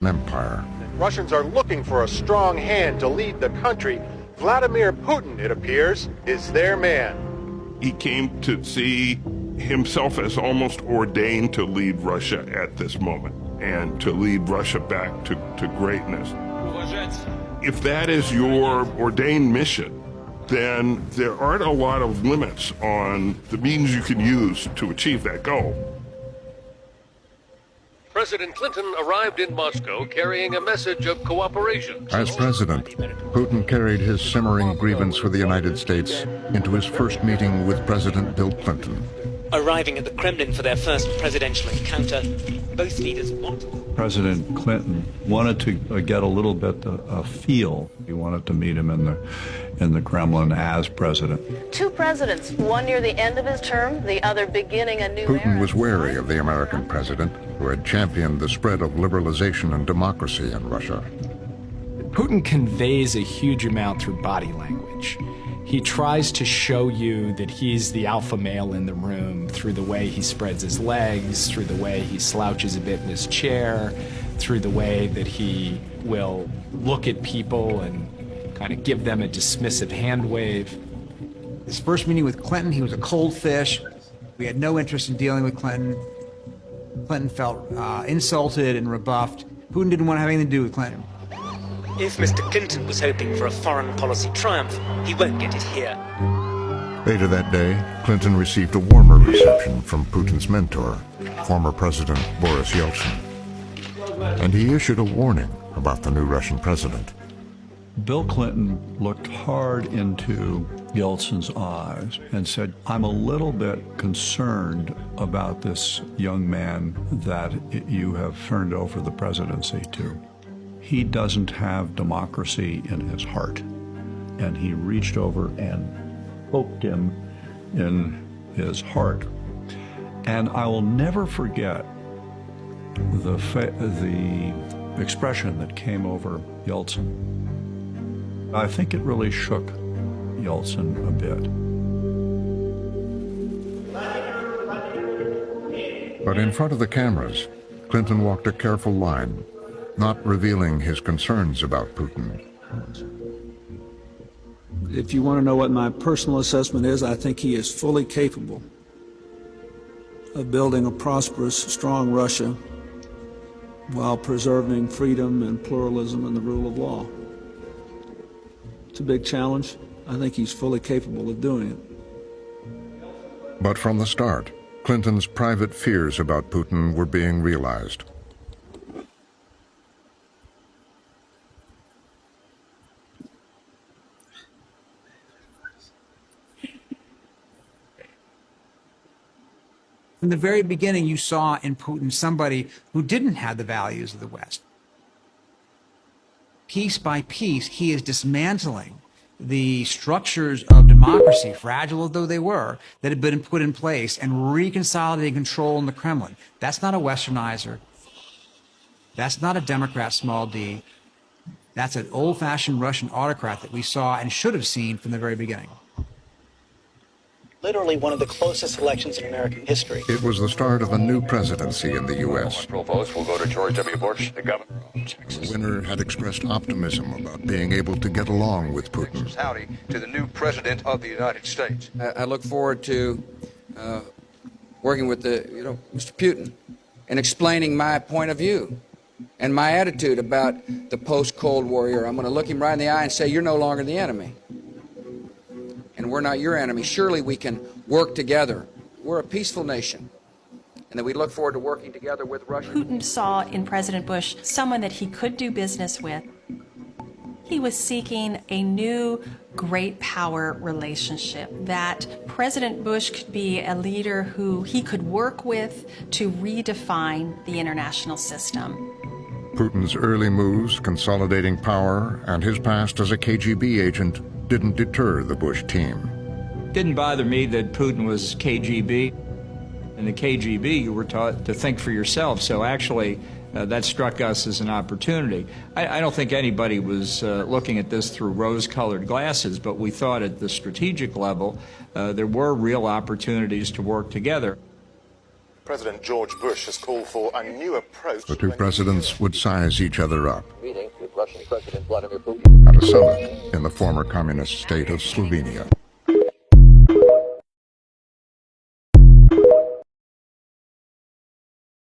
Empire. Russians are looking for a strong hand to lead the country. Vladimir Putin, it appears, is their man. He came to see himself as almost ordained to lead Russia at this moment and to lead Russia back to greatness. If that is your ordained mission, then there aren't a lot of limits on the means you can use to achieve that goal. President Clinton arrived in Moscow carrying a message of cooperation. As president, Putin carried his simmering grievance for the United States into his first meeting with President Bill Clinton. Arriving at the Kremlin for their first presidential encounter, both leaders wanted... President Clinton wanted to get a little bit of feel. He wanted to meet him in the Kremlin as president. Two presidents, one near the end of his term, the other beginning a new era. Putin was wary of the American president, who had championed the spread of liberalization and democracy in Russia. Putin conveys a huge amount through body language. He tries to show you that he's the alpha male in the room through the way he spreads his legs, through the way he slouches a bit in his chair, through the way that he will look at people and kind of give them a dismissive hand wave. His first meeting with Clinton, he was a cold fish. We had no interest in dealing with Clinton. Clinton felt insulted and rebuffed. Putin didn't want to have anything to do with Clinton. If Mr. Clinton was hoping for a foreign policy triumph, he won't get it here. Later that day, Clinton received a warmer reception from Putin's mentor, former President Boris Yeltsin. And he issued a warning about the new Russian president. Bill Clinton looked hard into Yeltsin's eyes and said, "I'm a little bit concerned about this young man that you have turned over the presidency to. He doesn't have democracy in his heart." And he reached over and poked him in his heart. And I will never forget the expression that came over Yeltsin. I think it really shook Yeltsin a bit. But in front of the cameras, Clinton walked a careful line, not revealing his concerns about Putin. If you want to know what my personal assessment is, I think he is fully capable of building a prosperous, strong Russia while preserving freedom and pluralism and the rule of law. It's a big challenge. I think he's fully capable of doing it. But from the start, Clinton's private fears about Putin were being realized. From the very beginning, you saw in Putin somebody who didn't have the values of the West. Piece by piece, he is dismantling the structures of democracy, fragile though they were, that had been put in place and reconsolidating control in the Kremlin. That's not a Westernizer. That's not a Democrat, small d. That's an old-fashioned Russian autocrat that we saw and should have seen from the very beginning. Literally one of the closest elections in American history. It was the start of a new presidency in the U.S. Votes will go to George W. Bush, the governor of Texas. The winner had expressed optimism about being able to get along with Putin. Howdy to the new president of the United States. I look forward to working with Mr. Putin and explaining my point of view and my attitude about the post-Cold War era. I'm going to look him right in the eye and say, "You're no longer the enemy. And we're not your enemy. Surely we can work together. We're a peaceful nation." And that we look forward to working together with Russia. Putin saw in President Bush someone that he could do business with. He was seeking a new great power relationship, that President Bush could be a leader who he could work with to redefine the international system. Putin's early moves, consolidating power, and his past as a KGB agent didn't deter the Bush team. Didn't bother me that Putin was KGB. In the KGB, you were taught to think for yourself, so actually that struck us as an opportunity. I don't think anybody was looking at this through rose-colored glasses, but we thought at the strategic level there were real opportunities to work together. President George Bush has called for a new approach. The two presidents would size each other up Meeting with Russian President Vladimir Putin. at a summit in the former communist state of Slovenia.